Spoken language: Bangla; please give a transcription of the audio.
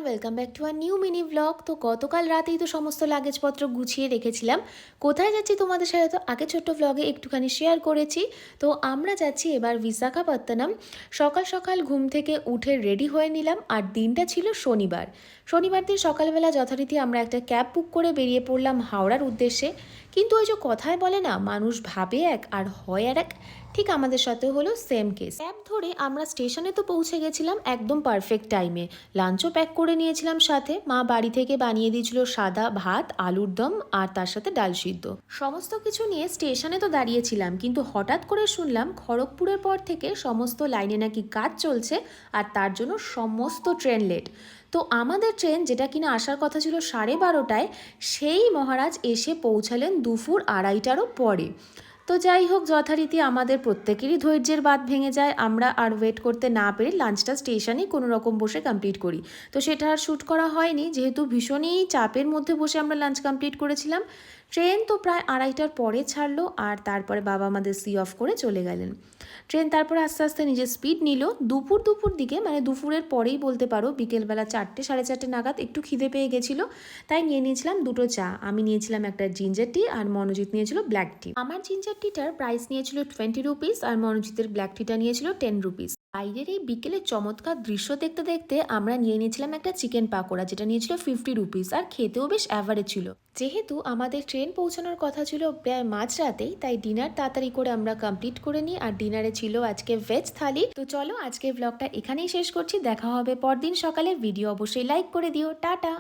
Welcome back to our new mini blog. তো গতকাল রাতেই তো সমস্ত লাগেজপত্র গুছিয়ে রেখেছিলাম। কোথায় যাচ্ছি তোমাদের সাথে তো আগে ছোট্ট ব্লগে একটুখানি শেয়ার করেছি। তো আমরা যাচ্ছি এবার বিশাখাপত্তনম। সকাল সকাল ঘুম থেকে উঠে রেডি হয়ে নিলাম, আর দিনটা ছিল শনিবার। শনিবার দিন সকালবেলা যথারীতি আমরা একটা ক্যাব বুক করে বেরিয়ে পড়লাম হাওড়ার উদ্দেশ্যে। কিন্তু ওই যে কথায় বলে না, মানুষ ভাবে এক আর হয় আর এক, ঠিক আমাদের সাথে হলো সেম কেস। ক্যাব ধরে আমরা স্টেশনে তো পৌঁছে গেছিলাম একদম পারফেক্ট টাইমে। লাঞ্চও প্যাক করে নিয়েছিলাম সাথে। মা বাড়ি থেকে বানিয়ে দিয়েছিল সাদা ভাত, আলুর দম আর তার সাথে ডাল সিদ্ধ। সমস্ত কিছু নিয়ে স্টেশনে তো দাঁড়িয়েছিলাম, কিন্তু হঠাৎ করে শুনলাম খড়গপুরের পর থেকে সমস্ত লাইনে নাকি কাজ চলছে, আর তার জন্য সমস্ত ট্রেন লেট। তো আমাদের ট্রেন, যেটা কিনা আসার কথা ছিল 12:30টায়, সেই মহারাজ এসে পৌঁছালেন দুপুর 2:30টারও পরে। তো যাই হোক, যথারীতি আমাদের প্রত্যেকেরই ধৈর্যের বাঁধ ভেঙে যায়। আমরা আর ওয়েট করতে না পেরে লাঞ্চটা স্টেশনেই কোনো রকম বসে কমপ্লিট করি। তো সেটা আর শ্যুট করা হয়নি, যেহেতু ভীষণই চাপের মধ্যে বসে আমরা লাঞ্চ কমপ্লিট করেছিলাম। ট্রেন তো প্রায় 2:30টার পরে ছাড়লো, আর তারপরে বাবা আমাদের সি অফ করে চলে গেলেন। ট্রেন তারপরে আস্তে আস্তে নিজের স্পিড নিল। দুপুর দিকে, মানে দুপুরের পরেই বলতে পারো, বিকেলবেলা 4টে 4:30 নাগাদ একটু খিদে পেয়ে গেছিলো। তাই নিয়ে নিয়েছিলাম দুটো চা। আমি নিয়েছিলাম একটা জিঞ্জার টি, আর মনোজিৎ নিয়েছিল ব্ল্যাক টি। আমার জিঞ্জার টিটার প্রাইস নিয়েছিল 20 রুপিস, আর মনোজিতের ব্ল্যাক টিটা নিয়েছিল 10 রুপিস। বাইরের এই বিকেলের চমৎকার দৃশ্য দেখতে দেখতে আমরা নিয়ে নিয়েছিলাম একটা চিকেন পাকোড়া, যেটা নিয়েছিল 50 রুপিস, আর খেতেও বেশ অ্যাভারেজ ছিল। যেহেতু আমাদের ট্রেন পৌঁছানোর কথা ছিল প্রায় মাঝরাতেই, তাই ডিনার তাড়াতাড়ি করে আমরা কমপ্লিট করে নিই। আর ডিনারে ছিল আজকে ভেজ থালি। তো চলো আজকে ব্লগটা এখানেই শেষ করছি। দেখা হবে পরদিন সকালে। ভিডিও অবশ্যই লাইক করে দিও। টাটা।